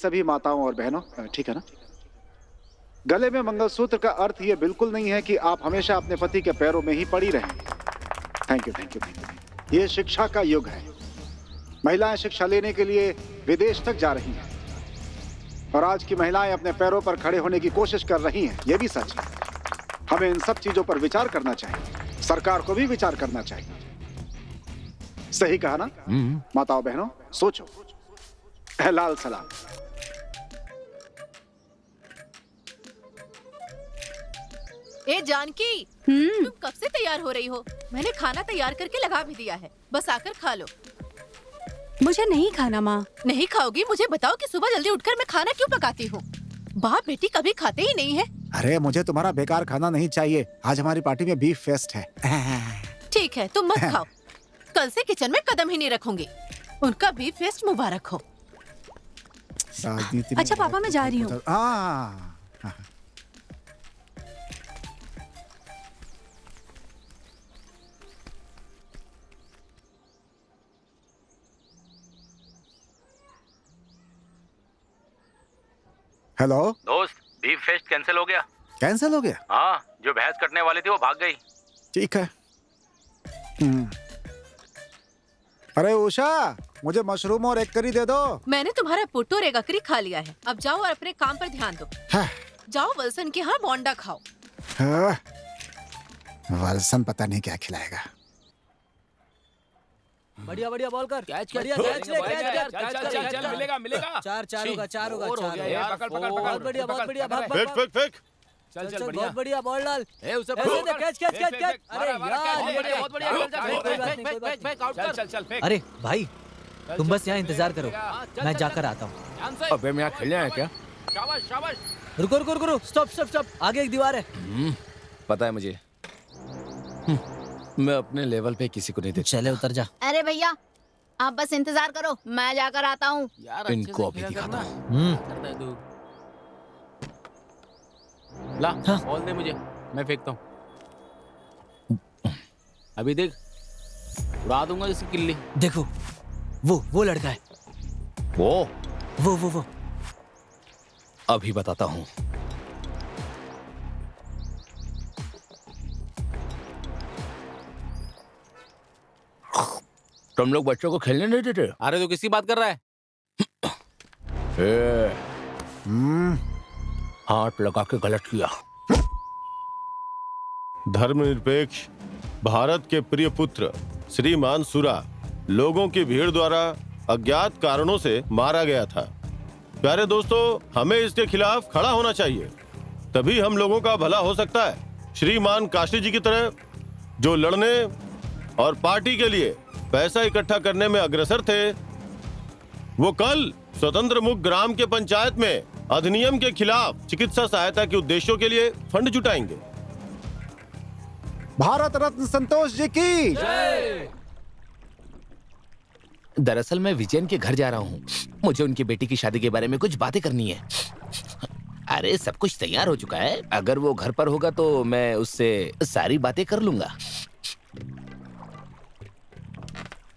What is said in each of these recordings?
सभी माताओं और बहनों, ठीक है ना? गले में मंगलसूत्र का अर्थ ये बिल्कुल नहीं है कि आप हमेशा अपने पति के पैरों में ही पड़ी रहें। Thank you, thank you, thank you. ये शिक्षा का युग है। महिलाएं शिक्षा लेने के लिए विदेश तक जा रही हैं और आज की महिलाएं अपने पैरों पर खड़े होने की कोशिश कर रही हैं। ये भी सच है। हमें इन सब चीजों पर विचार करना चाहिए। सरकार को भी विचार करना चाहिए। सही कहा ना? माताओं बहनों, सोचो। लाल सलाम। ए जानकी, तुम कब से तैयार हो रही हो? मैंने खाना तैयार करके लगा भी दिया है, बस आकर खा लो। मुझे नहीं खाना माँ। नहीं खाओगी? मुझे बताओ कि सुबह जल्दी उठकर मैं खाना क्यों पकाती हूँ? बाप बेटी कभी खाते ही नहीं है। अरे मुझे तुम्हारा बेकार खाना नहीं चाहिए। आज हमारी पार्टी में बीफ फेस्ट है। ठीक है, तुम मत खाओ। कल से किचन में कदम ही नहीं रखूंगी। उनका बीफ फेस्ट मुबारक हो। अच्छा पापा, मैं जा रही हूँ। हेलो दोस्त, बीफ फेस्ट कैंसिल हो गया। कैंसिल हो गया? हाँ, जो भैंस कटने वाली थी वो भाग गई। ठीक है। अरे उषा, मुझे मशरूम और एग करी दे दो। मैंने तुम्हारा पुट्टू और एग करी खा लिया है। अब जाओ और अपने काम पर ध्यान दो। जाओ वल्सन के यहाँ बोंडा खाओ। वल्सन पता नहीं क्या खिलाएगा। बढ़िया बढ़िया बॉल कर। कैच बढ़िया कैच ले, कैच चल मिलेगा मिलेगा। चार होगा, चार होगा। पकड़ पकड़ पकड़। बहुत बढ़िया, बहुत बढ़िया। भाग भाग भाग। फेंक। चल बहुत बढ़िया बॉल डाल। उसे कैच कैच कैच कैच। अरे यार, बहुत बढ़िया। चल फेंक। अरे भाई, तुम बस यहाँ इंतजार करो, मैं जाकर आता हूँ। अबे मैं यहाँ खेलने आया क्या? शाबाश शाबाश। रुको रुको रुको, स्टॉप। आगे एक दीवार है। पता है मुझे। मैं अपने लेवल पे किसी को नहीं देखता। चले उतर जा। अरे भैया, आप बस इंतजार करो, मैं जाकर आता हूँ। इनको अभी दिखाता हूँ। ला, बॉल दे मुझे, मैं फेंकता हूँ। अभी देख, उड़ा दूंगा जैसे किल्ली। देखो, वो लड़का है। वो अभी बताता हूँ। तुम लोग बच्चों को खेलने नहीं देते? अरे तो किसकी बात कर रहा है? हाथ लगा के गलत किया। धर्मनिरपेक्ष भारत के प्रिय पुत्र श्रीमान सुरा लोगों की भीड़ द्वारा अज्ञात कारणों से मारा गया था। प्यारे दोस्तों, हमें इसके खिलाफ खड़ा होना चाहिए, तभी हम लोगों का भला हो सकता है। श्रीमान काशी जी की तरह जो लड़ने और पार्टी के लिए पैसा इकट्ठा करने में अग्रसर थे, वो कल स्वतंत्र मुक्त ग्राम के पंचायत में अधिनियम के खिलाफ चिकित्सा सहायता के उद्देश्यों के लिए फंड जुटाएंगे। भारत रत्न संतोष जी की। दरअसल मैं विजयन के घर जा रहा हूँ। मुझे उनकी बेटी की शादी के बारे में कुछ बातें करनी है। अरे सब कुछ तैयार हो चुका है। अगर वो घर पर होगा तो मैं उससे सारी बातें कर लूंगा।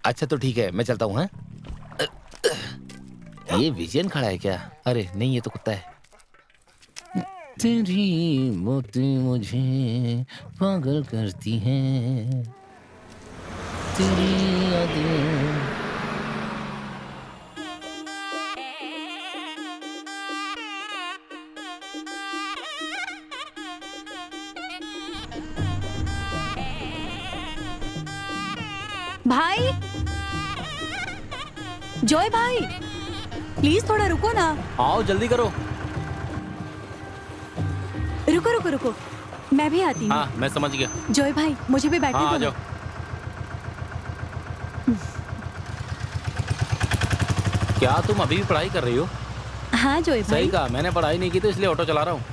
अच्छा तो ठीक है, मैं चलता हूँ। ये विजयन खड़ा है क्या? अरे नहीं, ये तो कुत्ता है। तेरी मोती मुझे पागल करती है, तेरी यादें। भाई, जॉय भाई, प्लीज थोड़ा रुको ना। आओ जल्दी करो। रुको, मैं भी आती हूँ। हाँ मैं समझ गया। जॉय भाई, मुझे भी बैठने हाँ, दो। आ जाओ। क्या तुम अभी भी पढ़ाई कर रही हो? हाँ जॉय भाई। सही कहा, मैंने पढ़ाई नहीं की तो इसलिए ऑटो चला रहा हूँ।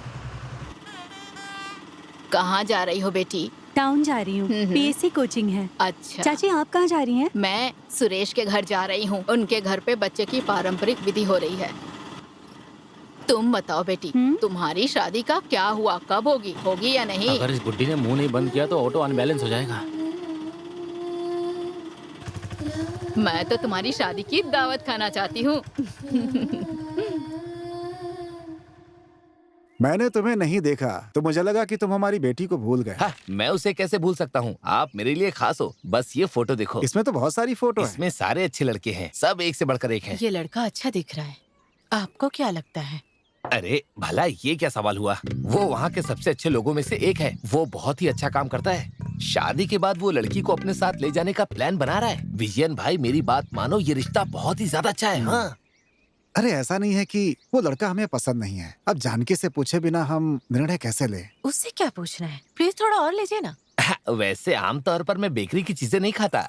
कहाँ जा रही हो बेटी? टाउन जा रही हूँ, पीएससी कोचिंग है। अच्छा चाची, आप कहाँ जा रही हैं? मैं सुरेश के घर जा रही हूँ। उनके घर पे बच्चे की पारंपरिक विधि हो रही है। तुम बताओ बेटी, तुम्हारी शादी का क्या हुआ? कब होगी या नहीं? अगर इस बुड्ढी ने मुंह नहीं बंद किया तो ऑटो अनबैलेंस हो जाएगा। मैं तो तुम्हारी शादी की दावत खाना चाहती हूँ। मैंने तुम्हें नहीं देखा तो मुझे लगा कि तुम हमारी बेटी को भूल गए। हाँ, मैं उसे कैसे भूल सकता हूँ? आप मेरे लिए खास हो। बस ये फोटो देखो। इसमें तो बहुत सारी फोटो है। इसमें सारे अच्छे लड़के हैं, सब एक से बढ़कर एक हैं। ये लड़का अच्छा दिख रहा है, आपको क्या लगता है? अरे भला ये क्या सवाल हुआ? वो वहाँ के सबसे अच्छे लोगों में से एक है। वो बहुत ही अच्छा काम करता है। शादी के बाद वो लड़की को अपने साथ ले जाने का प्लान बना रहा है। विजयन भाई मेरी बात मानो, ये रिश्ता बहुत ही ज्यादा अच्छा है। हाँ, अरे ऐसा नहीं है कि वो लड़का हमें पसंद नहीं है। अब जानकी से पूछे बिना हम निर्णय कैसे ले? उससे क्या पूछना है? प्लीज थोड़ा और लीजिए ना। वैसे आमतौर पर मैं बेकरी की चीजें नहीं खाता।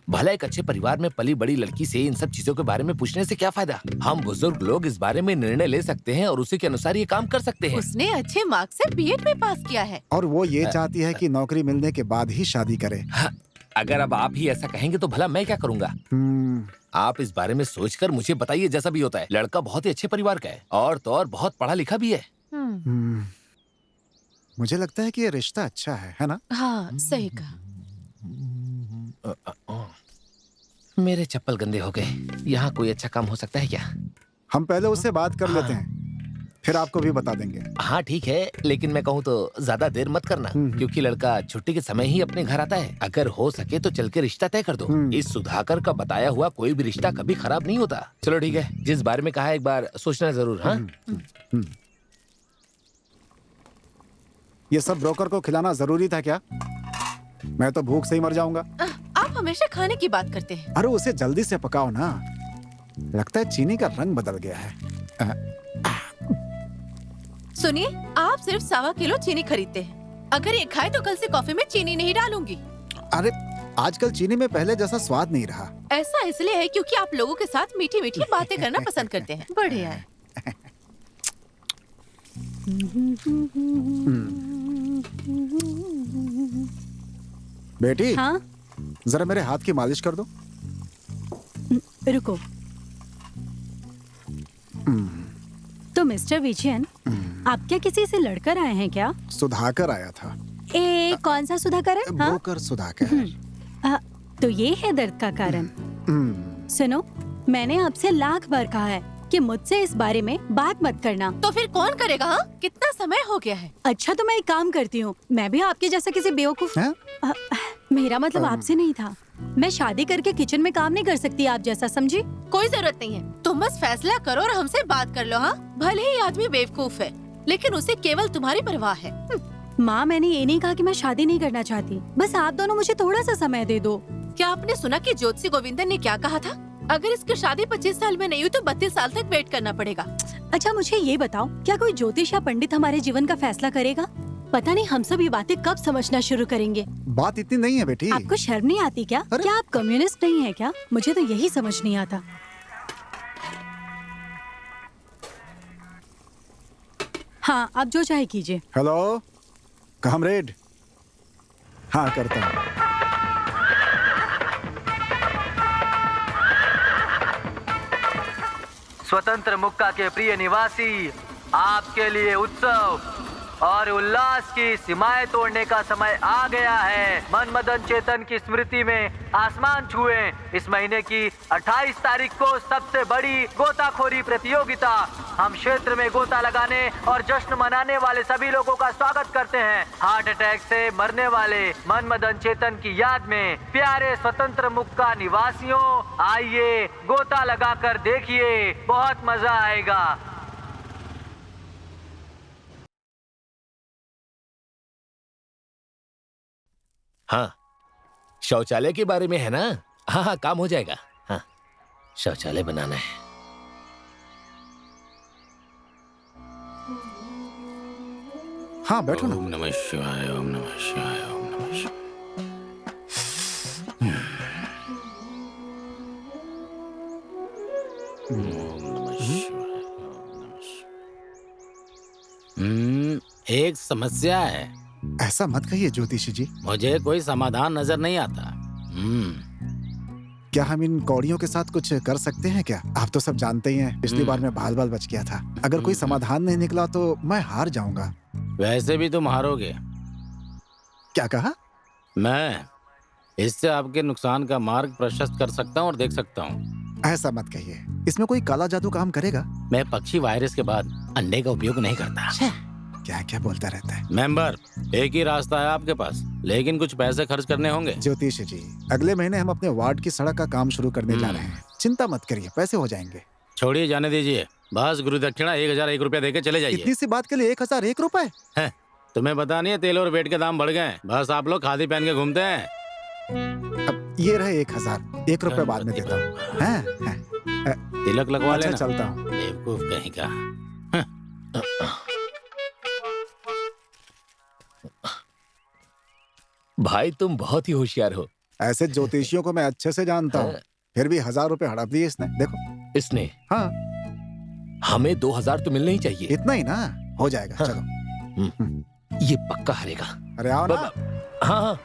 भला एक अच्छे परिवार में पली बड़ी लड़की से इन सब चीजों के बारे में पूछने से क्या फायदा? हम बुजुर्ग लोग इस बारे में निर्णय ले सकते हैं और उसी के अनुसार ये काम कर सकते हैं। उसने अच्छे मार्क्स से बीएड में पास किया है। और वो ये चाहती है कि नौकरी मिलने के बाद ही शादी करे। हाँ, अगर अब आप ही ऐसा कहेंगे तो भला मैं क्या करूँगा? आप इस बारे में सोचकर मुझे बताइए। जैसा भी होता है, लड़का बहुत ही अच्छे परिवार का है और तो और बहुत पढ़ा लिखा भी है। मुझे लगता है कि ये रिश्ता अच्छा है ना? हाँ, सही कहा। मेरे चप्पल गंदे हो गए। यहाँ कोई अच्छा काम हो सकता है क्या? हम पहले उससे बात कर लेते हैं, फिर आपको भी बता देंगे। हाँ ठीक है, लेकिन मैं कहूँ तो ज्यादा देर मत करना, क्योंकि लड़का छुट्टी के समय ही अपने घर आता है। अगर हो सके तो चल के रिश्ता तय कर दो। इस सुधाकर का बताया हुआ कोई भी रिश्ता कभी खराब नहीं होता। चलो ठीक है, जिस बारे में कहा है एक बार सोचना जरूर। हाँ, ये सब ब्रोकर को खिलाना जरूरी था क्या? मैं तो भूख से ही मर जाऊंगा। आप हमेशा खाने की बात करते हैं। अरे उसे जल्दी से पकाओ ना। लगता है चीनी का रंग बदल गया है। सुनिए, आप सिर्फ 1.25 किलो चीनी खरीदते हैं। अगर ये खाए तो कल से कॉफी में चीनी नहीं डालूंगी। अरे आजकल चीनी में पहले जैसा स्वाद नहीं रहा। ऐसा इसलिए है क्योंकि आप लोगों के साथ मीठी मीठी बातें करना पसंद करते हैं। बढ़िया है। बेटी, हाँ जरा मेरे हाथ की मालिश कर दो। रुको। तो मिस्टर विजयन, आप क्या किसी से लड़कर आए हैं क्या? सुधाकर आया था। कौन सा सुधाकर है? हाँ? ब्रोकर सुधाकर। तो ये है दर्द का कारण। सुनो, मैंने आपसे लाख बार कहा है कि मुझसे इस बारे में बात मत करना। तो फिर कौन करेगा? हाँ? कितना समय हो गया है? अच्छा तो मैं एक काम करती हूँ, मैं भी आपके जैसा किसी बेवकूफ। मेरा मतलब आपसे नहीं था। मैं शादी करके किचन में काम नहीं कर सकती आप जैसा, समझी? कोई जरूरत नहीं है। तुम बस फैसला करो और हमसे बात कर लो। हाँ, भले ही आदमी बेवकूफ है, लेकिन उसे केवल तुम्हारी परवाह है। माँ, मैंने ये नहीं कहा कि मैं शादी नहीं करना चाहती। बस आप दोनों मुझे थोड़ा सा समय दे दो। क्या आपने सुना कि ज्योतिषी गोविंदन ने क्या कहा था? अगर इसकी शादी 25 साल में नहीं हुई तो 32 साल तक वेट करना पड़ेगा। अच्छा मुझे ये बताओ, क्या कोई ज्योतिष या पंडित हमारे जीवन का फैसला करेगा? पता नहीं हम सब ये बातें कब समझना शुरू करेंगे। बात इतनी नहीं है बेटी। आपको शर्म नहीं आती क्या? क्या आप कम्युनिस्ट नहीं है क्या? मुझे तो यही समझ नहीं आता। हाँ, आप जो चाहे कीजिए। Hello comrade. हाँ करता हूँ। स्वतंत्र मुक्का के प्रिय निवासी, आपके लिए उत्सव और उल्लास की सीमाएं तोड़ने का समय आ गया है। मन मदन चेतन की स्मृति में आसमान छुए। इस महीने की 28 तारीख को सबसे बड़ी गोताखोरी प्रतियोगिता। हम क्षेत्र में गोता लगाने और जश्न मनाने वाले सभी लोगों का स्वागत करते हैं। हार्ट अटैक से मरने वाले मन मदन चेतन की याद में प्यारे स्वतंत्र मुक्का निवासियों, आइए गोता लगाकर देखिए, बहुत मजा आएगा। हाँ, शौचालय के बारे में है ना? हाँ हाँ, काम हो जाएगा। हाँ, शौचालय बनाना है। हाँ बैठो ना। ओम नमः शिवाय, ओम नमः शिवाय, ओम नमः शिवाय। एक समस्या है। ऐसा मत कहिए ज्योतिषी जी। मुझे कोई समाधान नजर नहीं आता। क्या हम इन कौड़ियों के साथ कुछ कर सकते हैं क्या? आप तो सब जानते ही हैं, पिछली बार मैं बाल बाल बच गया था। अगर कोई समाधान नहीं निकला तो मैं हार जाऊंगा। वैसे भी तुम हारोगे। क्या कहा? मैं इससे आपके नुकसान का मार्ग प्रशस्त कर सकता हूँ और देख सकता हूँ। ऐसा मत कहिए। इसमें कोई काला जादू काम करेगा? मैं पक्षी वायरस के बाद अंडे का उपयोग नहीं करता। क्या क्या बोलता रहता है। मेंबर, एक ही रास्ता है आपके पास, लेकिन कुछ पैसे खर्च करने होंगे। ज्योतिषी जी, अगले महीने हम अपने वार्ड की सड़क का काम शुरू करने जा रहे हैं। चिंता मत करिए, पैसे हो जाएंगे। छोड़िए, जाने दीजिए। बस गुरु दक्षिणा 1001 रुपया देके चले जाइए। इतनी सी बात के लिए 1001 रुपए? हैं, तुम्हें पता नहीं है तेल और वेट के दाम बढ़ गए हैं। बस आप लोग खादी पहन के घूमते हैं। अब ये रहे 1000, 1 रुपए बाद में देता हूँ। हैं? तिलक लगवा अच्छा, लेना। चलता हूँ। बेवकूफ कहीं का। भाई तुम बहुत ही होशियार हो। ऐसे ज्योतिषियों को मैं अच्छे से जानता हूँ, फिर भी 1000 रुपए हड़प दिए इसने। देखो। इसने? हाँ। हमें 2000 तो मिलने ही चाहिए। इतना ही ना, हो जाएगा। हाँ। चलो। ये पक्का हारेगा। अरे आओ ना। हाँ।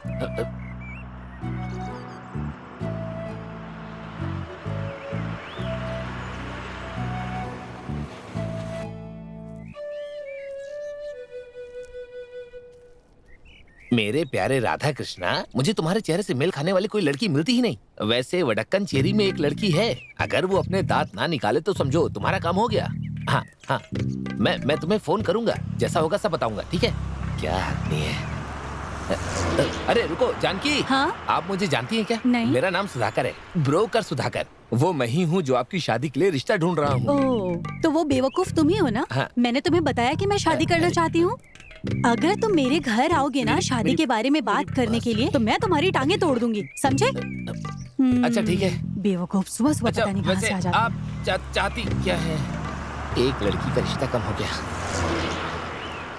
मेरे प्यारे राधा कृष्णा, मुझे तुम्हारे चेहरे से मेल खाने वाली कोई लड़की मिलती ही नहीं। वैसे वडक्कन चेरी में एक लड़की है, अगर वो अपने दांत ना निकाले तो समझो तुम्हारा काम हो गया। हाँ हाँ, मैं तुम्हें फोन करूंगा, जैसा होगा सब बताऊंगा, ठीक है? क्या आदमी है। अरे रुको जानकी। हाँ? आप मुझे जानती हैं क्या? नहीं। मेरा नाम सुधाकर है, ब्रोकर सुधाकर। वो मैं ही हूँ जो आपकी शादी के लिए रिश्ता ढूंढ रहा हूँ। ओह, तो वो बेवकूफ तुम ही हो ना? हाँ। मैंने तुम्हें बताया कि मैं शादी करना चाहती हूँ। अगर तुम मेरे घर आओगे ना शादी के बारे में बात करने के लिए, तो मैं तुम्हारी टांगे तोड़ दूंगी, समझे? अच्छा ठीक है। बेवकूफ, सुबह सुबह अच्छा पता नहीं कहाँ वैसे से आ जाते हैं। आप चाहती क्या है? एक लड़की का रिश्ता कम हो गया।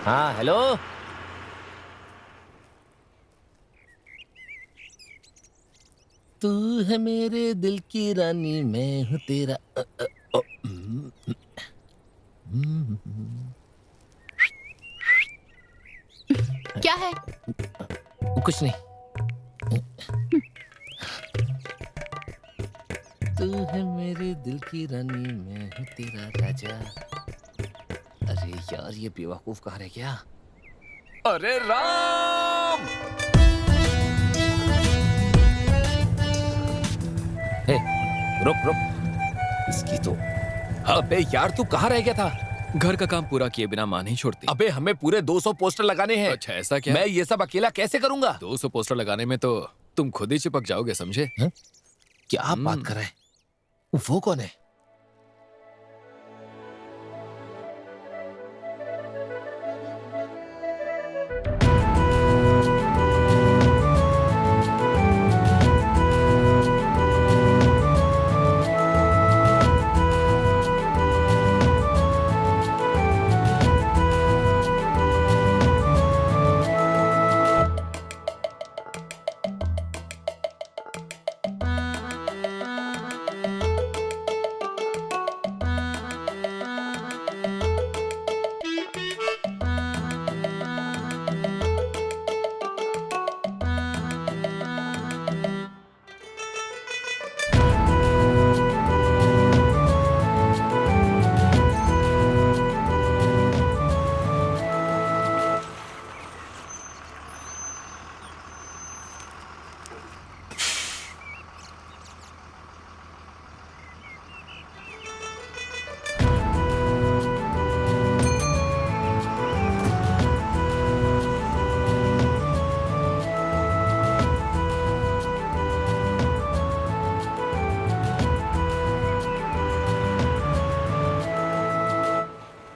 हाँ हेलो। तू है मेरे दिल की रानी, मैं हूँ तेरा। क्या है? कुछ नहीं। तू है मेरे दिल की रानी, मैं हूँ तेरा राजा। अरे यार, ये बेवकूफ कहाँ रह गया? अरे राम! हे, रुक रुक, इसकी तो। अबे यार, तू कहाँ रह गया था? घर का काम पूरा किए बिना मां नहीं छोड़ती। अबे हमें पूरे 200 पोस्टर लगाने हैं। अच्छा ऐसा क्या? मैं ये सब अकेला कैसे करूंगा? 200 पोस्टर लगाने में तो तुम खुद ही चिपक जाओगे, समझे? क्या आप बात कर रहे हैं? वो कौन है?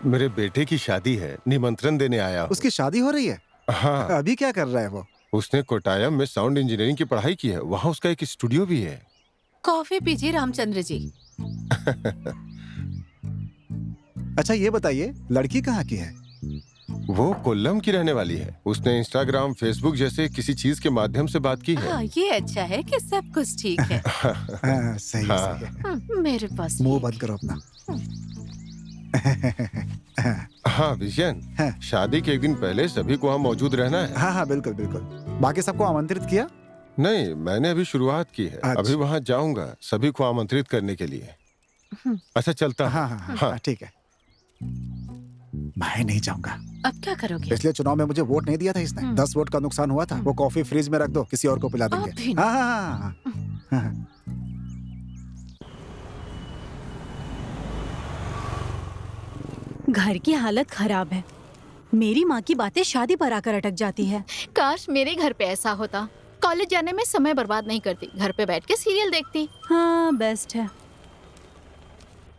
मेरे बेटे की शादी है, निमंत्रण देने आया हूँ। उसकी शादी हो रही है? हाँ। अभी क्या कर रहा है वो? उसने कोटायम में साउंड इंजीनियरिंग की पढ़ाई की है, वहाँ उसका एक स्टूडियो भी है। कॉफी पीजिए रामचंद्र जी। अच्छा ये बताइए, लड़की कहाँ की है? वो कोल्लम की रहने वाली है। उसने इंस्टाग्राम, फेसबुक जैसे किसी चीज के माध्यम से बात की है। हाँ, ये अच्छा है कि सब कुछ ठीक है। हाँ, सही है, हाँ। सही है। मेरे पास मुंह बंद करो अपना। हाँ विजयन, हाँ। शादी के एक दिन पहले सभी को वहाँ मौजूद रहना है। हाँ हाँ बिल्कुल बिल्कुल। बाकी सबको आमंत्रित किया? नहीं, मैंने अभी शुरुआत की है। अच्छा। अभी वहाँ जाऊंगा सभी को आमंत्रित करने के लिए। अच्छा चलता हूँ। हाँ हाँ हाँ, ठीक है। मैं नहीं जाऊंगा। अब क्या करोगे? पिछले चुनाव में मुझे वोट नहीं दिया था इसने। 10 वोट का नुकसान हुआ था। वो कॉफी फ्रिज में रख दो, किसी और को पिला अभी देंगे। नहीं। हाँ हाँ हाँ, हाँ। घर की हालत खराब है। मेरी माँ की बातें शादी पर आकर अटक जाती है। काश मेरे घर पे ऐसा होता। कॉलेज जाने में समय बर्बाद नहीं करती, घर पे बैठ के सीरियल देखती। हाँ, बेस्ट है।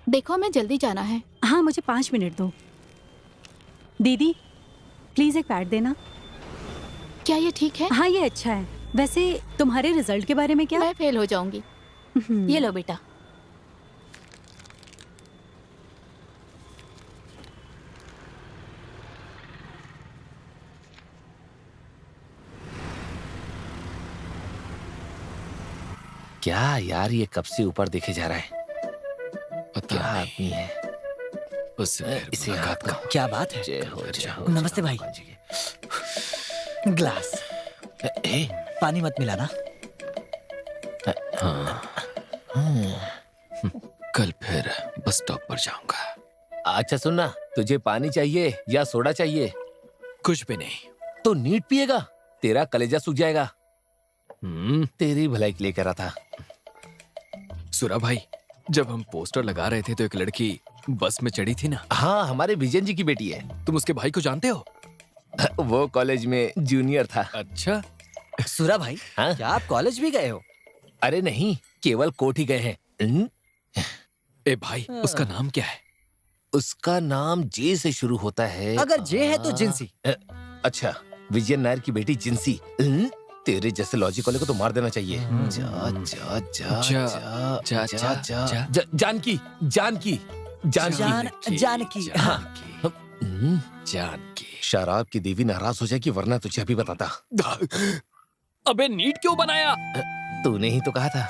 देखो मैं जल्दी जाना है। हाँ, मुझे 5 मिनट दो। दीदी प्लीज एक पैड देना। क्या ये ठीक है? हाँ, ये अच्छा है। वैसे तुम्हारे रिजल्ट के बारे में क्या? मैं फेल हो जाऊंगी। ये लो बेटा। क्या यार, ये कब से ऊपर देखे जा रहा है? पता क्या नहीं। आदमी है? उससे फिर इसे मुलाकात हाथ का क्या बात है? जय हो, जय हो। नमस्ते भाई। ग्लास ए, पानी मत मिलाना। कल फिर बस स्टॉप पर जाऊंगा। अच्छा सुनना, तुझे पानी चाहिए या सोडा चाहिए? कुछ भी नहीं। तो नीट पिएगा, तेरा कलेजा सूख जाएगा। तेरी भलाई के लिए कह रहा था। सुरा भाई, जब हम पोस्टर लगा रहे थे तो एक लड़की बस में चढ़ी थी ना। हाँ, हमारे विजयन जी की बेटी है। तुम उसके भाई को जानते हो? वो कॉलेज में जूनियर था। अच्छा। सुरा भाई, हाँ? क्या आप कॉलेज भी गए हो? अरे नहीं, केवल कोर्ट ही गए हैं। ए भाई, उसका नाम क्या है? उसका नाम जे से शुरू होता है। अगर जे है तो जिंसी। अच्छा, विजयन नायर की बेटी जिंसी। तेरे जैसे लॉजिक वाले को तो मार देना चाहिए। जा जा जा जा, जा जा, जा जा। जा जानकी जानकी जानकी। जानकी। हाँ। जानकी। शराब की देवी नाराज हो जाएगी, वरना तुझे अभी बताता। अबे नीट क्यों बनाया? तूने ही तो कहा था।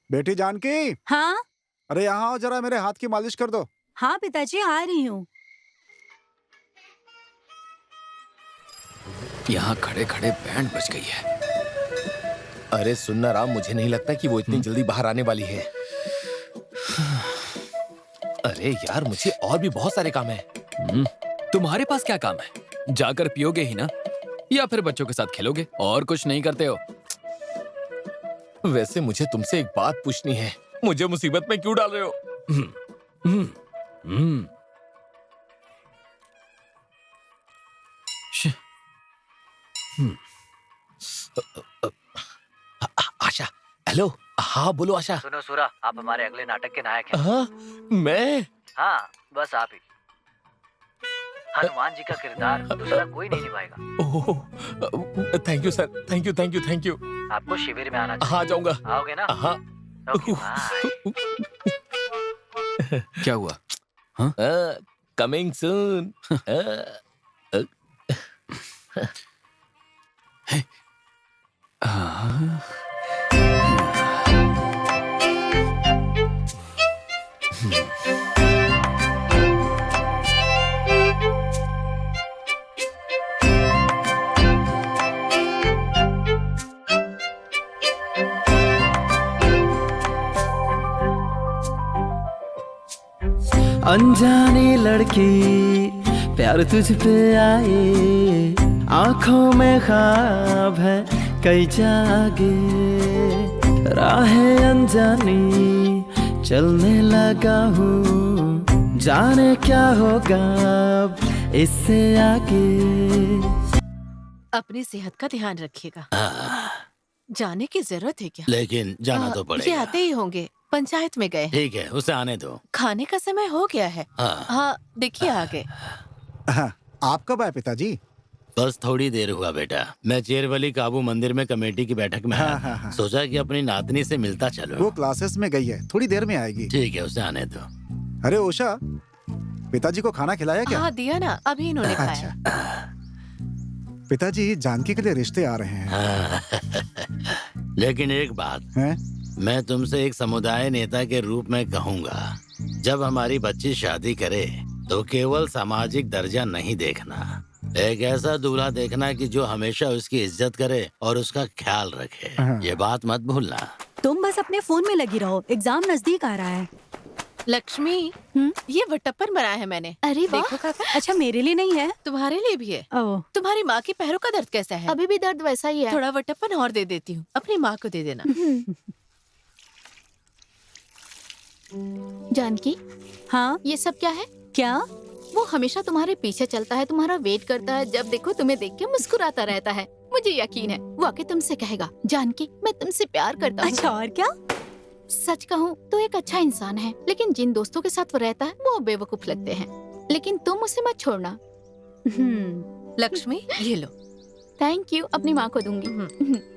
बेटी जानकी, हाँ अरे यहाँ आओ जरा, मेरे हाथ की मालिश कर दो। हाँ पिताजी, आ रही हूँ। यहाँ खड़े खड़े बैंड बज गई है। अरे सुनना राम, मुझे नहीं लगता कि वो इतनी जल्दी बाहर आने वाली है। अरे यार, मुझे और भी बहुत सारे काम हैं। तुम्हारे पास क्या काम है? जाकर पियोगे ही ना, या फिर बच्चों के साथ खेलोगे? और कुछ नहीं करते हो? वैसे मुझे तुमसे एक बात पूछनी है, मुझे मुसीबत में क्यों डाल रहे हो? आशा, हेलो। हाँ बोलो आशा। सुनो सूरा, आप हमारे अगले नाटक के नायक हैं। हाँ, मैं? हाँ, बस आप ही। हनुमान जी का किरदार दूसरा कोई नहीं निभाएगा। Oh, thank you sir, thank you thank you thank you. आपको शिविर में आना चाहिए। हाँ जाऊंगा। आओगे ना? हाँ। Okay, bye. क्या हुआ? Coming soon. अनजानी लड़की प्यार तुझ पे आए, आंखों में ख्वाब है कई जागे, राहें अनजानी चलने लगा हूँ, जाने क्या होगा अब इससे आगे। अपनी सेहत का ध्यान रखिएगा। जाने की जरूरत है क्या? लेकिन जाना तो ये पड़ेगा। आते ही होंगे, पंचायत में गए। ठीक है, उसे आने दो। खाने का समय हो गया है। हाँ, देखिए आगे। हाँ, आप कब आए पिताजी? बस थोड़ी देर हुआ बेटा। मैं चेरवली काबू मंदिर में कमेटी की बैठक में आया था। सोचा कि अपनी नातनी से मिलता चलो। वो क्लासेस में गई है, थोड़ी देर में आएगी। ठीक है, उसे आने दो। अरे उषा, पिताजी को खाना खिलाया क्या? हाँ दिया ना, अभी इन्होंने खाया। पिताजी जानकी के लिए रिश्ते आ रहे हैं। लेकिन एक बात हैं? मैं तुमसे एक समुदाय नेता के रूप में कहूंगा, जब हमारी बच्ची शादी करे तो केवल सामाजिक दर्जा नहीं देखना, एक ऐसा दूल्हा देखना कि जो हमेशा उसकी इज्जत करे और उसका ख्याल रखे। ये बात मत भूलना। तुम बस अपने फोन में लगी रहो, एग्जाम नजदीक आ रहा है। लक्ष्मी, ये वटप्पन बनाया है मैंने। अरे वाह। देखो काका। अच्छा, मेरे लिए नहीं है? तुम्हारे लिए भी है। ओह। तुम्हारी माँ के पैरों का दर्द कैसा है? अभी भी दर्द वैसा ही है। थोड़ा वटप्पन और दे देती हूँ, अपनी माँ को दे देना। जानकी, हाँ, ये सब क्या है? क्या? वो हमेशा तुम्हारे पीछे चलता है, तुम्हारा वेट करता है, जब देखो तुम्हें देख के मुस्कुराता रहता है। मुझे यकीन है वो आके तुमसे कहेगा, जानकी मैं तुमसे प्यार करता हूँ। अच्छा, और क्या? सच कहूँ तो एक अच्छा इंसान है, लेकिन जिन दोस्तों के साथ वो रहता है वो बेवकूफ लगते हैं। लेकिन तुम उसे मत छोड़ना। लक्ष्मी, ये लो। थैंक यू, अपनी माँ को दूंगी।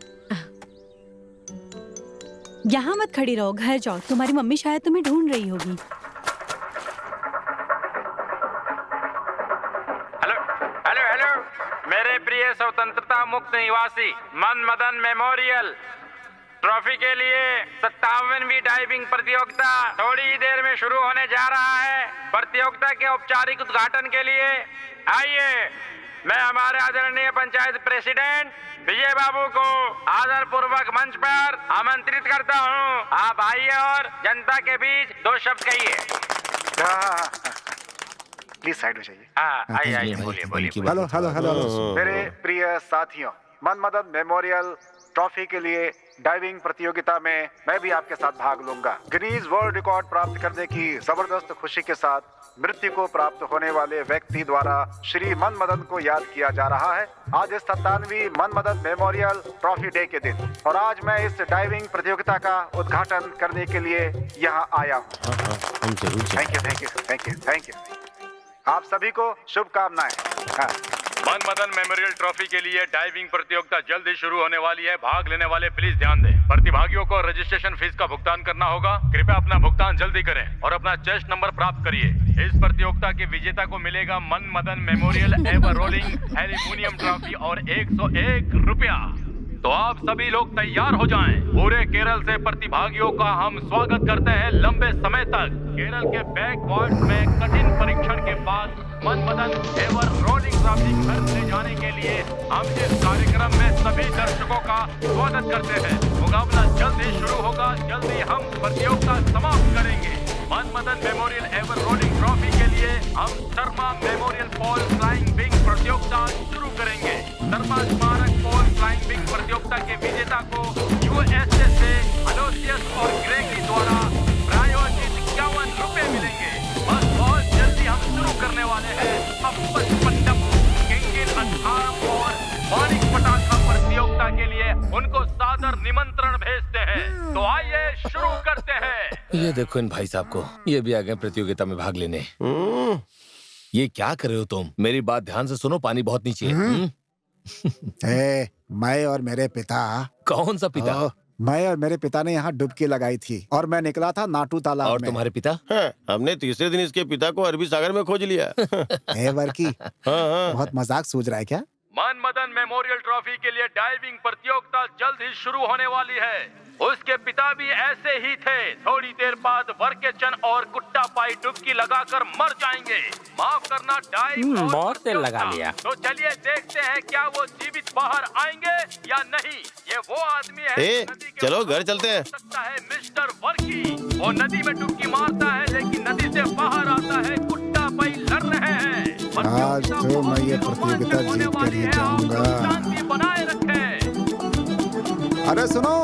यहाँ मत खड़ी रहो, घर जाओ, तुम्हारी मम्मी शायद तुम्हें ढूंढ रही होगी। मेरे प्रिय स्वतंत्रता मुक्त निवासी, मन मदन मेमोरियल ट्रॉफी के लिए 57वीं डाइविंग प्रतियोगिता थोड़ी ही देर में शुरू होने जा रहा है। प्रतियोगिता के औपचारिक उद्घाटन के लिए आइए मैं हमारे आदरणीय पंचायत प्रेसिडेंट विजय बाबू को आदर पूर्वक मंच पर आमंत्रित करता हूँ। आप आइए और जनता के बीच 2 शब्द कहिए। प्लीज साइड में जाइए। आइए, बोलिए। हेलो हेलो हेलो मेरे प्रिय साथियों, मन मदन मेमोरियल ट्रॉफी के लिए डाइविंग प्रतियोगिता में मैं भी आपके साथ भाग लूंगा। गिनीज वर्ल्ड रिकॉर्ड प्राप्त करने की जबरदस्त खुशी के साथ मृत्यु को प्राप्त होने वाले व्यक्ति द्वारा श्री मन मदन को याद किया जा रहा है आज इस 57वीं मन मदन मेमोरियल ट्रॉफी डे के दिन। और आज मैं इस डाइविंग प्रतियोगिता का उद्घाटन करने के लिए यहाँ आया हूँ। Thank you. आप सभी को शुभकामनाएं। मन मदन मेमोरियल ट्रॉफी के लिए डाइविंग प्रतियोगिता जल्द ही शुरू होने वाली है। भाग लेने वाले प्लीज ध्यान दें। प्रतिभागियों को रजिस्ट्रेशन फीस का भुगतान करना होगा। कृपया अपना भुगतान जल्दी करें और अपना चेस्ट नंबर प्राप्त करिए। इस प्रतियोगिता के विजेता को मिलेगा मन Madan memorial ever rolling aluminium trophy और 101 रुपया। तो आप सभी लोग तैयार हो जाएं। पूरे केरल से प्रतिभागियों का हम स्वागत करते हैं लंबे समय तक। केरल के बैकवार्ड्स में कठिन परीक्षण के बाद मन मदन एवर रोलिंग ट्रॉफी घर ले जाने के लिए हम इस कार्यक्रम में सभी दर्शकों का स्वागत करते हैं। मुकाबला जल्द ही शुरू होगा। जल्द ही हम प्रतियोगिता समाप्त करेंगे। मन Madan memorial ever rolling trophy के लिए हम Sharma memorial Paul flying wing प्रतियोगिता शुरू करेंगे। शर्मा स्मारक पॉल फ्लाइंग विंग प्रतियोगिता के विजेता को यूएसए से अलोसियस और ग्रेगी द्वारा प्रायोजित 51 रुपए मिलेंगे। बस बहुत जल्दी हम शुरू करने वाले हैं। अब 55 किंगिन 18 और मानिक पटाखा प्रतियोगिता के लिए उनको सादर निमंत्रण भेजते हैं। तो आइए शुरू करते हैं। ये देखो इन भाई साहब को, ये भी आ गए प्रतियोगिता में भाग लेने। ये क्या कर रहे हो तुम? मेरी बात ध्यान से सुनो, पानी बहुत नीचे है। मैं और मेरे पिता। कौन सा पिता? मैं और मेरे पिता ने यहाँ डुबकी लगाई थी और मैं निकला था नाटू तालाब और में। तुम्हारे पिता? हमने तीसरे दिन इसके पिता को अरबी सागर में खोज लिया। वर्की, बहुत मजाक सूझ रहा है क्या? मन मदन मेमोरियल ट्रॉफी के लिए डाइविंग प्रतियोगिता जल्द ही शुरू होने वाली है। उसके पिता भी ऐसे ही थे। थोड़ी देर बाद वर्केचन और कुट्टा पाई डुबकी लगाकर मर जाएंगे। माफ करना, डाइव बहुत देर लगा लिया। तो चलिए देखते हैं क्या वो जीवित बाहर आएंगे या नहीं। ये वो आदमी है चलो घर चलते हैं। सकता है मिस्टर वर्की। वो नदी में डुबकी मारता है लेकिन नदी से बाहर आता है। कुट्टा पाई लड़ रहे हैं। आज तो मैं ये प्रतियोगिता जीत कर ही जाऊंगा। शांति बनाए रखें। अरे सुनो,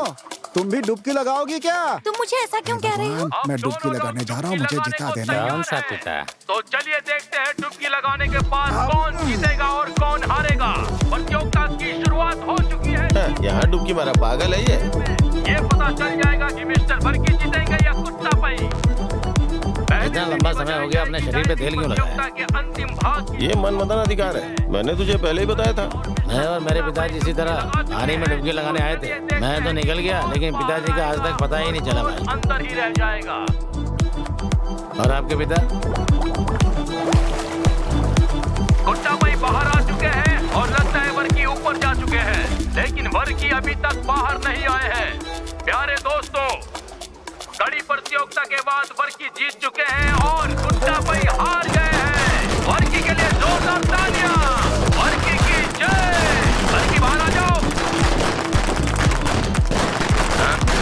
तुम भी डुबकी लगाओगी क्या? तुम मुझे ऐसा क्यों कह रही हो? मैं डुबकी लगाने जा रहा हूँ, मुझे जिता देना। कौन सा पिता? तो चलिए देखते हैं डुबकी लगाने के बाद कौन जीतेगा और कौन हारेगा। प्रतियोगिता की शुरुआत हो चुकी है। यहाँ डुबकी मारा पागल है ये पता चल जाएगा कि मिस्टर वर्की जीतेंगे या कुत्ता पाई। इतना लंबा समय हो गया, अपने शरीर पे तेल क्यों लगाया? के अंतिम भाग ये मन मदन अधिकार है, मैंने तुझे पहले ही बताया था। मैं और मेरे पिताजी इसी तरह पानी में डुबकी लगाने आए थे। मैं तो निकल गया लेकिन पिताजी का आज तक पता ही नहीं चला भाई। अंदर ही रह जाएगा। और आपके पिता? कुट्टा भाई बाहर आ चुके हैं और लगता है वर्की ऊपर जा चुके हैं। लेकिन वर्की अभी तक बाहर नहीं आए हैं। प्यारे दोस्तों, कड़ी प्रतियोगिता के बाद वर्की जीत चुके हैं और गुड्डा भाई हार गए हैं। वर्की के लिए जोरदार तालियां। वर्की की जय। वर्की बाहर आ जाओ।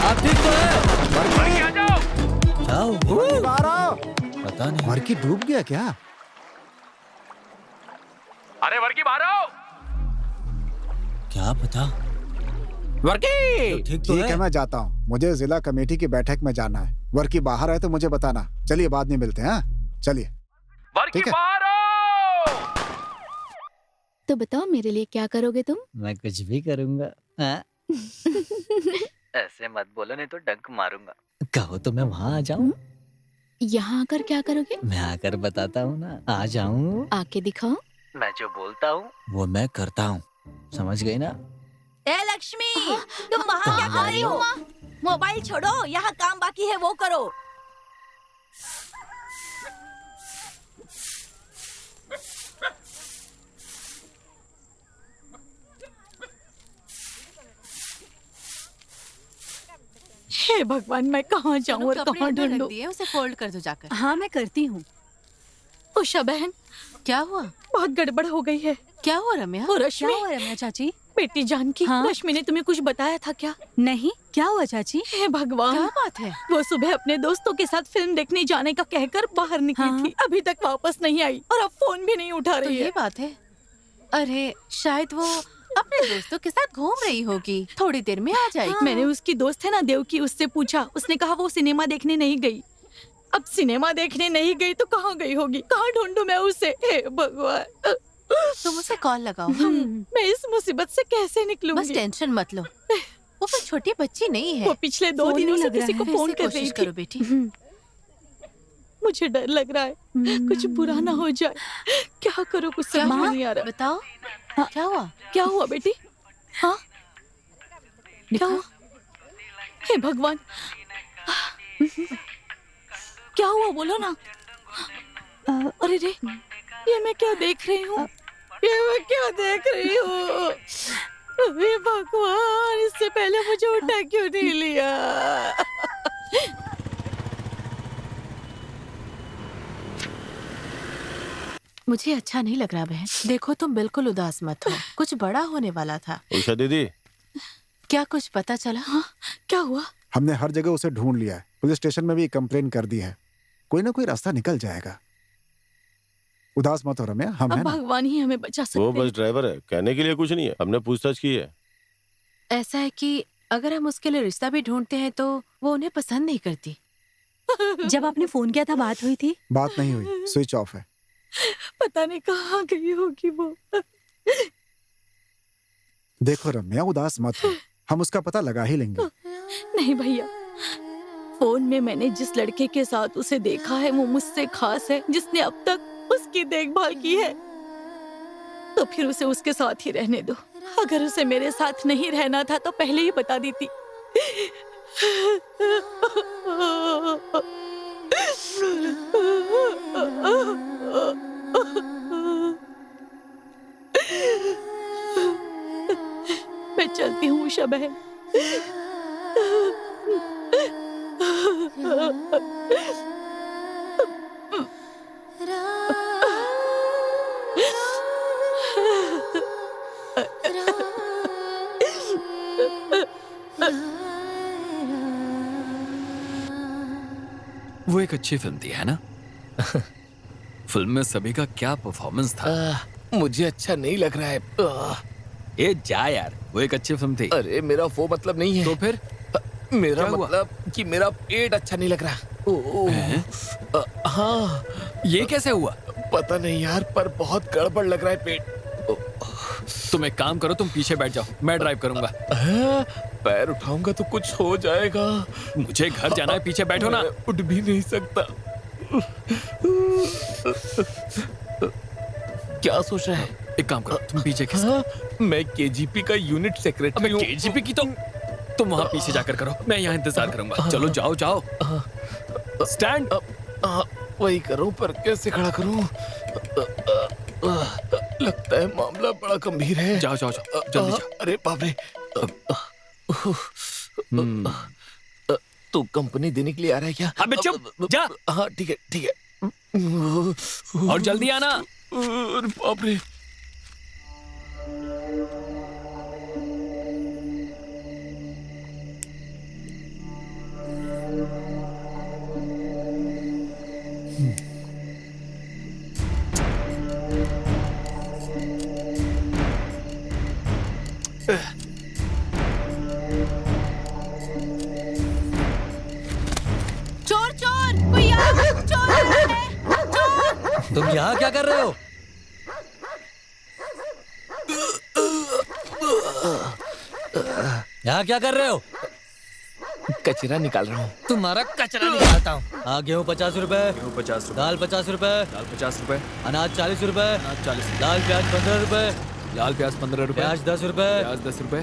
आप ठीक तो है? वर्की आ जाओ। बाहर आओ। पता नहीं वर्की डूब गया क्या? अरे वर्की बाहर आओ। क्या पता। वर्की ठीक है, मैं जाता हूँ। मुझे जिला कमेटी की बैठक में जाना है। वर्की बाहर आए तो मुझे बताना। चलिए बाद में मिलते हैं। चलिए। वर्की बाहर आओ। तो बताओ मेरे लिए क्या करोगे तुम? मैं कुछ भी करूँगा। ऐसे मत बोलो नहीं तो डंक मारूंगा। कहो तो मैं वहाँ आ जाऊँ। यहाँ आकर क्या करोगे? मैं आकर बताता हूँ ना। आ जाऊँ। आके दिखाओ। मैं जो बोलता हूँ वो मैं करता हूँ, समझ गई ना? ए लक्ष्मी, तुम वहाँ क्या कर रही हो? मोबाइल छोड़ो, यहाँ काम बाकी है वो करो। हे भगवान, मैं कहाँ जाऊँ और कहाँ ढूंढूं? उसे फोल्ड कर दो जाकर। हाँ मैं करती हूँ। उषा बहन, क्या हुआ? बहुत गड़बड़ हो गई है। क्या हुआ रम्या? वो रश्मि। क्या हुआ रम्या चाची? बेटी जानकी, हाँ? रश्मि ने तुम्हें कुछ बताया था क्या? नहीं, क्या हुआ चाची? हे भगवान, क्या बात है? वो सुबह अपने दोस्तों के साथ फिल्म देखने जाने का कहकर बाहर निकली हाँ? थी। अभी तक वापस नहीं आई और अब फोन भी नहीं उठा तो रही ये है। बात है। अरे शायद वो अपने दोस्तों के साथ घूम रही होगी। थोड़ी देर में आ जाएगी। मैंने उसकी दोस्त है ना देवकी, उससे पूछा। उसने कहा वो सिनेमा देखने नहीं गई। अब सिनेमा देखने नहीं गई तो कहाँ गई होगी? कहाँ ढूंढूं मैं उसे? हे भगवान, तुम उसे कॉल लगाओ। मैं इस मुसीबत से कैसे बस निकलूंगी? टेंशन मत लो। वो कोई छोटी बच्ची नहीं है। वो पिछले 2 फोन दिनों नहीं से लग रहा किसी को है। फोन फिर कर से रही कोशिश थी। करो बेटी। मुझे डर लग रहा है, कुछ बुरा ना हो जाए। क्या करूँ, कुछ समझ में नहीं आ रहा। बताओ क्या हुआ? क्या हुआ बेटी? हाँ, क्या हुआ? हे भगवान, क्या हुआ बोलो ना। अरे रे, ये मैं क्या देख रही हूँ? ये मैं क्या देख रही हूँ? हे भगवान, इससे पहले मुझे उठा क्यों नहीं लिया? मुझे अच्छा नहीं लग रहा बहन। देखो तुम बिल्कुल उदास मत हो। कुछ बड़ा होने वाला था। उषा दीदी, क्या कुछ पता चला? हाँ, क्या हुआ? हमने हर जगह उसे ढूंढ लिया है। पुलिस स्टेशन में भी कंप्लेन कर दी है। कोई ना कोई रास्ता निकल जाएगा। उदास मत हो रम्या, हम अब हैं ना। भगवान ही हमें बचा सकते वो हैं। बस ड्राइवर है, कहने के लिए कुछ नहीं है। हमने पूछताछ की है। ऐसा है कि अगर हम उसके लिए रिश्ता भी ढूंढते हैं तो वो उन्हें पसंद नहीं करती। जब आपने फोन किया था बात हुई थी? बात नहीं हुई, स्विच ऑफ है। पता नहीं कहाँ गई होगी वो। देखो रम्या, उदास मत हो, हम उसका पता लगा ही लेंगे। नहीं भैया, फोन में मैंने जिस लड़के के साथ उसे देखा है वो मुझसे खास है, जिसने अब तक उसकी देखभाल की है। तो फिर उसे उसके साथ ही रहने दो। अगर उसे मेरे साथ नहीं रहना था तो पहले ही बता देती। मैं चलती हूँ उषा बहन। वो एक अच्छी फिल्म थी, है ना? फिल्म में सभी का क्या परफॉर्मेंस था। मुझे अच्छा नहीं लग रहा है। ए जा यार, वो एक अच्छी फिल्म थी। अरे मेरा वो मतलब नहीं है। तो फिर मेरा क्या हुआ? मतलब कि मेरा पेट अच्छा नहीं लग रहा। हाँ, ये कैसे हुआ? पता नहीं यार, पर बहुत गड़बड़ लग रहा है पेट। तुम एक काम करो, तुम पीछे बैठ जाओ, मैं ड्राइव करूंगा। पैर उठाऊंगा तो कुछ हो जाएगा। मुझे घर जाना है, पीछे बैठो ना। मैं उठ भी नहीं सकता। क्या सोच रहा है? एक काम करो, तुम पीछे खिसको। मैं केजीपी का यूनिट सेक्रेटरी हूँ। केजीपी की तो तुम वहाँ पीछे जाकर करो, मैं यहाँ इंतजार करूंगा। चलो जाओ जाओ। स्टैंड। वही करूं, पर कैसे खड़ा करूं? लगता है मामला बड़ा गंभीर है। जाओ जाओ जाओ, जल्दी जाओ। अरे बाप रे, तू कंपनी देने के लिए आ रहा है क्या? अबे चुप, जा। हाँ ठीक है ठीक है। और जल्दी आना। अरे बाप रे। चोर चोर, कोई आ, चोर आ रहा है, चोर। तुम यहाँ क्या कर रहे हो? यहाँ क्या कर रहे हो? कचरा निकाल रहा हूँ। तुम्हारा कचरा निकालता हूँ। हाँ, गेहूँ 50 रुपए, गेहूँ 50 रुपए, दाल 50 रुपए, दाल 50 रुपए, अनाज 40 रुपए, अनाज 40, लाल प्याज 15 रुपए, लाल प्याज 15 रुपए, प्याज 10 रुपए, प्याज 10 रुपए,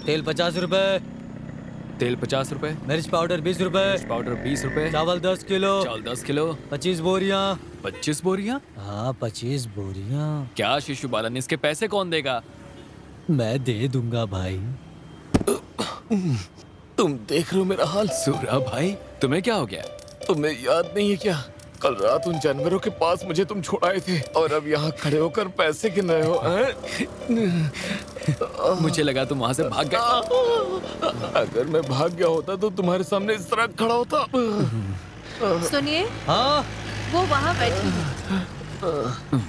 तेल 50 रुपए, तेल 50 रुपए, मिर्च पाउडर 20 रुपए, पाउडर 20 रुपए, चावल 10 किलो, चावल 10 किलो, 25 बोरियां। 25 बोरियां? हाँ 25 बोरियां। क्या शिशु बालन, इसके पैसे कौन देगा? मैं दे दूंगा भाई। तुम देख रहे हो मेरा हाल? सूरा भाई, तुम्हें क्या हो गया? तुम्हें याद नहीं है क्या? कल रात उन जानवरों के पास मुझे तुम छोड़ाए थे और अब यहाँ खड़े होकर पैसे गिन रहे हो। मुझे लगा तुम वहाँ से भाग गए। अगर मैं भाग गया होता तो तुम्हारे सामने इस तरह खड़ा होता। सुनिए, हाँ वो वहाँ बैठी है।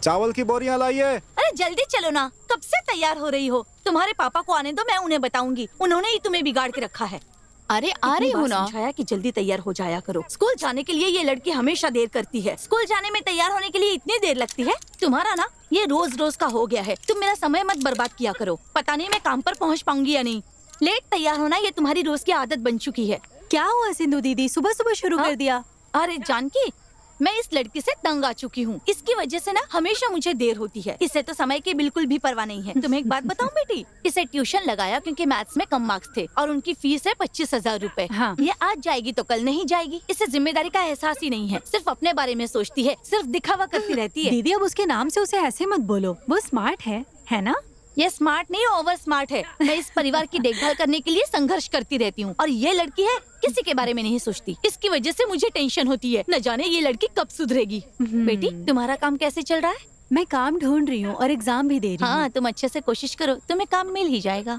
चावल की बोरियां लाइए। अरे जल्दी चलो ना, कब से तैयार हो रही हो? तुम्हारे पापा को आने दो, मैं उन्हें बताऊंगी। उन्होंने ही तुम्हें बिगाड़ के रखा है। अरे आ रही हूँ ना। समझाया कि जल्दी तैयार हो जाया करो। स्कूल जाने के लिए ये लड़की हमेशा देर करती है। स्कूल जाने में तैयार होने के लिए इतनी देर लगती है। तुम्हारा ना ये रोज रोज का हो गया है। तुम मेरा समय मत बर्बाद किया करो। पता नहीं मैं काम पर पहुँच पाऊंगी या नहीं। लेट तैयार होना ये तुम्हारी रोज की आदत बन चुकी है। क्या हुआ सिंधु दीदी, सुबह सुबह शुरू कर दिया? अरे जानकी, मैं इस लड़की से तंग आ चुकी हूँ। इसकी वजह से ना हमेशा मुझे देर होती है। इसे तो समय की बिल्कुल भी परवाह नहीं है। तुम्हें एक बात बताऊँ बेटी, इसे ट्यूशन लगाया क्योंकि मैथ्स में कम मार्क्स थे और उनकी फीस है 25,000 रूपए। हाँ। ये आज जाएगी तो कल नहीं जाएगी। इसे जिम्मेदारी का एहसास ही नहीं है। सिर्फ अपने बारे में सोचती है, सिर्फ दिखावा करती रहती है। दीदी अब उसके नाम से उसे ऐसे मत बोलो, वो स्मार्ट है ना? ये स्मार्ट नहीं, ओवर स्मार्ट है। मैं इस परिवार की देखभाल करने के लिए संघर्ष करती रहती हूँ और ये लड़की है किसी के बारे में नहीं सोचती। इसकी वजह से मुझे टेंशन होती है। न जाने ये लड़की कब सुधरेगी। बेटी, तुम्हारा काम कैसे चल रहा है? मैं काम ढूंढ रही हूँ और एग्जाम भी दे रही हूँ। हाँ, तुम अच्छे से कोशिश करो, तुम्हें काम मिल ही जाएगा।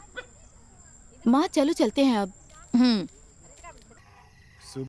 माँ चलो चलते हैं अब।